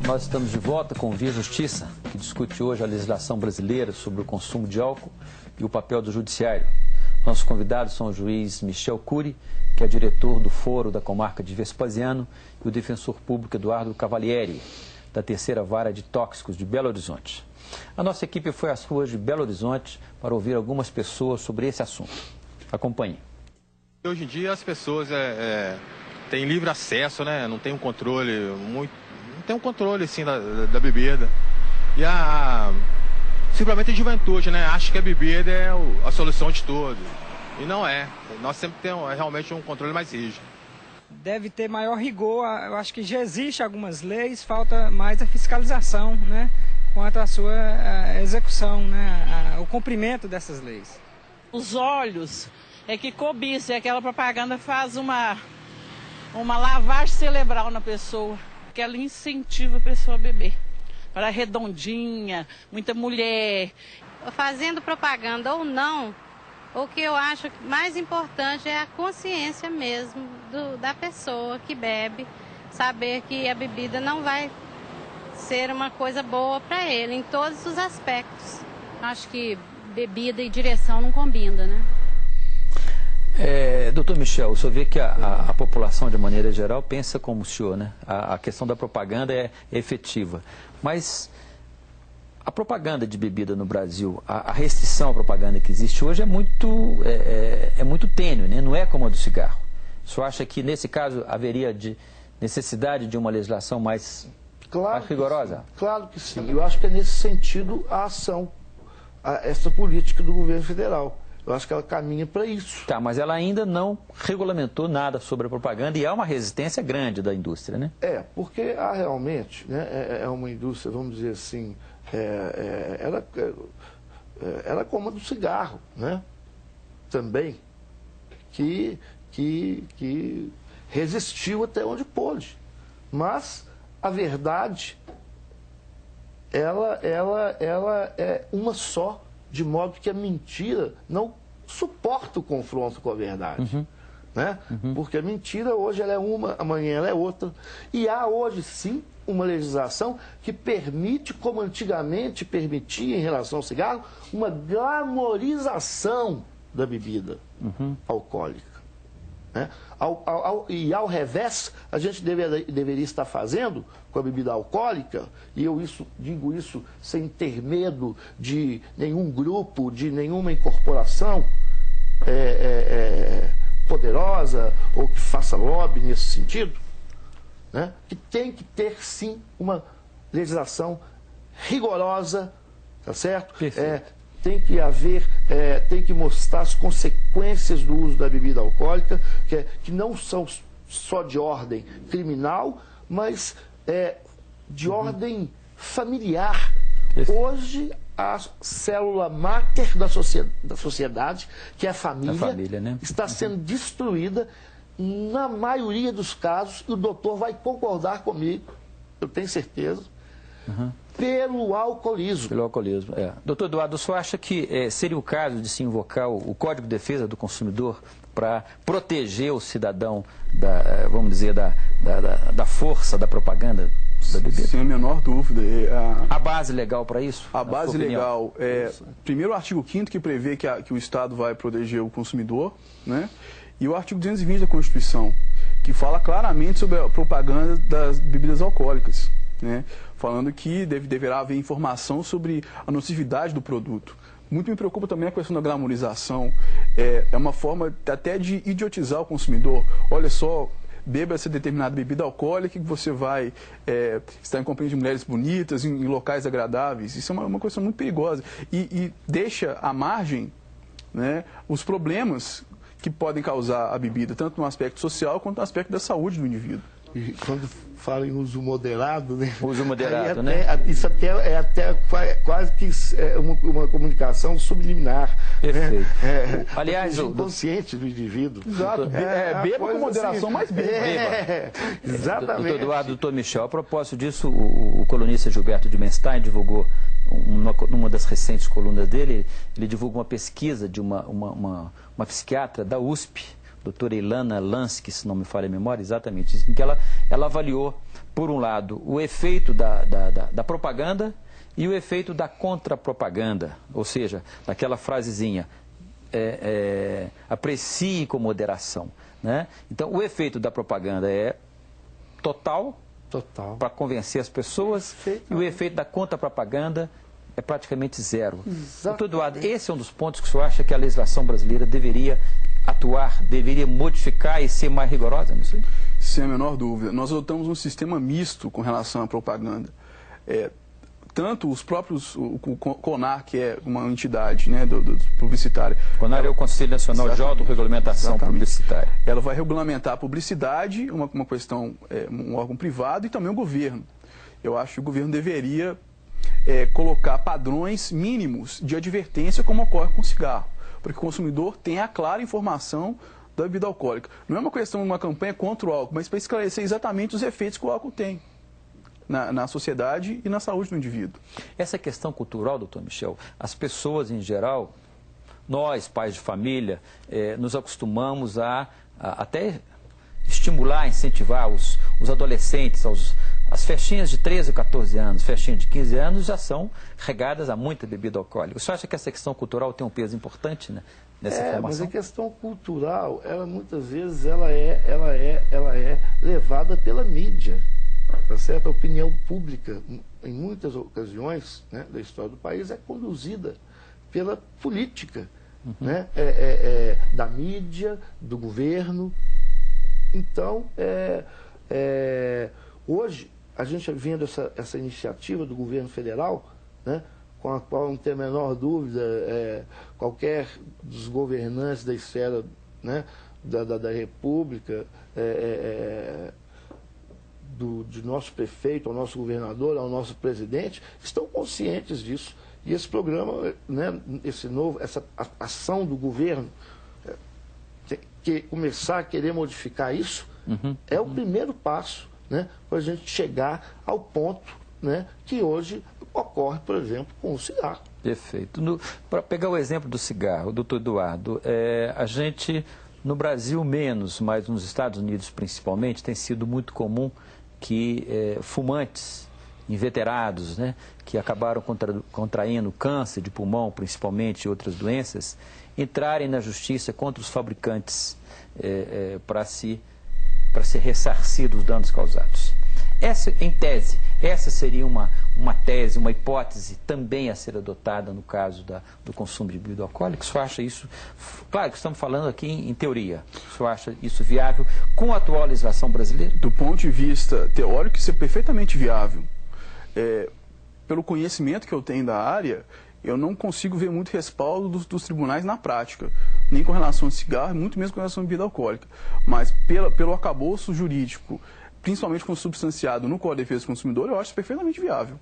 Nós estamos de volta com o Via Justiça, que discute hoje a legislação brasileira sobre o consumo de álcool e o papel do judiciário. Nossos convidados são o juiz Michel Cury, que é diretor do Foro da Comarca de Vespasiano, e o defensor público Eduardo Cavalieri, da Terceira Vara de Tóxicos de Belo Horizonte. A nossa equipe foi às ruas de Belo Horizonte para ouvir algumas pessoas sobre esse assunto. Acompanhe. Hoje em dia as pessoas têm livre acesso, né? Não tem um controle muito, não tem um controle assim da bebida. E simplesmente a juventude, né? Acha que a bebida é a solução de tudo. E não é. Nós sempre temos realmente um controle mais rígido. Deve ter maior rigor. Eu acho que já existe algumas leis, falta mais a fiscalização, né? Quanto à sua execução, né? O cumprimento dessas leis. Os olhos é que cobiça, e aquela propaganda faz uma lavagem cerebral na pessoa, que ela incentiva a pessoa a beber. Para redondinha, muita mulher. Fazendo propaganda ou não, o que eu acho mais importante é a consciência mesmo da pessoa que bebe, saber que a bebida não vai ser uma coisa boa para ele em todos os aspectos. Acho que bebida e direção não combinam, né? Doutor Michel, o senhor vê que a população, de maneira geral, pensa como o senhor, né? A questão da propaganda é efetiva. Mas a propaganda de bebida no Brasil, a restrição à propaganda que existe hoje é muito tênue, né? Não é como a do cigarro. O senhor acha que, nesse caso, haveria necessidade de uma legislação mais rigorosa? Claro que sim. Eu acho que é nesse sentido a ação, essa política do governo federal. Eu acho que ela caminha para isso. Tá, mas ela ainda não regulamentou nada sobre a propaganda e há uma resistência grande da indústria, né? Porque há realmente, né, é uma indústria, vamos dizer assim, ela é como a do cigarro, né? Também, que resistiu até onde pôde. Mas a verdade, ela é uma só, de modo que a mentira não suporta o confronto com a verdade. Né? Porque a mentira hoje ela é uma, amanhã ela é outra. E há hoje sim uma legislação que permite, como antigamente permitia em relação ao cigarro, uma glamorização da bebida alcoólica. Né? E ao revés, a gente deveria estar fazendo com a bebida alcoólica, e eu digo isso sem ter medo de nenhum grupo, de nenhuma incorporação poderosa ou que faça lobby nesse sentido, né? Que tem que ter sim uma legislação rigorosa, tá certo? Tem que haver, tem que mostrar as consequências do uso da bebida alcoólica, que não são só de ordem criminal, mas de ordem familiar. Hoje, a célula máter da sociedade, que é a família, né? Está sendo destruída na maioria dos casos, e o doutor vai concordar comigo, eu tenho certeza, pelo alcoolismo. Pelo alcoolismo, Doutor Eduardo, o senhor acha que seria o caso de se invocar o Código de Defesa do Consumidor para proteger o cidadão, vamos dizer, da força da propaganda da bebida? Sem a menor dúvida. A base legal para isso? A base legal primeiro o artigo 5º, que prevê que o Estado vai proteger o consumidor, né? E o artigo 220 da Constituição, que fala claramente sobre a propaganda das bebidas alcoólicas, né? Falando que deverá haver informação sobre a nocividade do produto. Muito me preocupa também a questão da glamorização. É uma forma até de idiotizar o consumidor. Olha só, beba essa determinada bebida alcoólica que você vai estar em companhia de mulheres bonitas, em locais agradáveis. Isso é uma coisa muito perigosa. E deixa à margem, né, os problemas que podem causar a bebida, tanto no aspecto social quanto no aspecto da saúde do indivíduo. E quando fala em uso moderado, né? Uso moderado, né? Isso até quase que uma comunicação subliminar. Perfeito. Né? Aliás, o inconsciente do indivíduo. Exato. Beba com moderação, assim, mas beba. Exatamente. Doutor Eduardo, doutor Michel, a propósito disso, o colunista Gilberto de Menstein divulgou, numa das recentes colunas dele, ele divulga uma pesquisa de uma psiquiatra da USP, doutora Ilana Lansky, se não me falha a memória, exatamente, em que ela avaliou por um lado, o efeito da propaganda e o efeito da contrapropaganda, ou seja, daquela frasezinha, aprecie com moderação, né? Então, o efeito da propaganda é total para convencer as pessoas, e o efeito da contrapropaganda é praticamente zero. Doutor Eduardo, esse é um dos pontos que o senhor acha que a legislação brasileira deveria atuar, deveria modificar e ser mais rigorosa nisso aí? Sem a menor dúvida. Nós adotamos um sistema misto com relação à propaganda. Tanto os próprios, o CONAR, que é uma entidade, né, do publicitária. O CONAR é o Conselho Nacional de Autorregulamentação Publicitária. Ela vai regulamentar a publicidade, uma questão, um órgão privado, e também o governo. Eu acho que o governo deveria colocar padrões mínimos de advertência, como ocorre com o cigarro, para que o consumidor tenha a clara informação da bebida alcoólica. Não é uma questão de uma campanha contra o álcool, mas para esclarecer exatamente os efeitos que o álcool tem na sociedade e na saúde do indivíduo. Essa questão cultural, doutor Michel, as pessoas em geral, nós, pais de família, nos acostumamos a até estimular, incentivar os adolescentes, as festinhas de 13 a 14 anos, festinhas de 15 anos já são regadas a muita bebida alcoólica. O senhor acha que essa questão cultural tem um peso importante, né, nessa formação? Mas a questão cultural, ela muitas vezes ela é levada pela mídia, tá certo? A opinião pública, em muitas ocasiões, né, da história do país, é conduzida pela política, né, da mídia, do governo. Então, hoje, a gente vendo essa iniciativa do governo federal, né, com a qual não tem a menor dúvida, qualquer dos governantes da esfera, né, da República, de nosso prefeito, ao nosso governador, ao nosso presidente, estão conscientes disso. E esse programa, né, essa ação do governo, que começar a querer modificar isso, é o primeiro passo, né, para a gente chegar ao ponto, né, que hoje ocorre, por exemplo, com o cigarro. Perfeito. Para pegar o exemplo do cigarro, doutor Eduardo, a gente, no Brasil menos, mas nos Estados Unidos principalmente, tem sido muito comum que fumantes inveterados, né, que acabaram contraindo câncer de pulmão, principalmente, e outras doenças, entrarem na justiça contra os fabricantes para se ressarcir dos danos causados. Em tese, essa seria uma tese, uma hipótese também a ser adotada no caso do consumo de bebida alcoólica? O senhor acha isso, claro que estamos falando aqui em teoria, o senhor acha isso viável com a atual legislação brasileira? Do ponto de vista teórico, isso é perfeitamente viável. Pelo conhecimento que eu tenho da área, eu não consigo ver muito respaldo dos tribunais na prática, nem com relação ao cigarro, muito menos com relação à bebida alcoólica. Mas pelo arcabouço jurídico, principalmente consubstanciado no Código de Defesa do Consumidor, eu acho perfeitamente viável.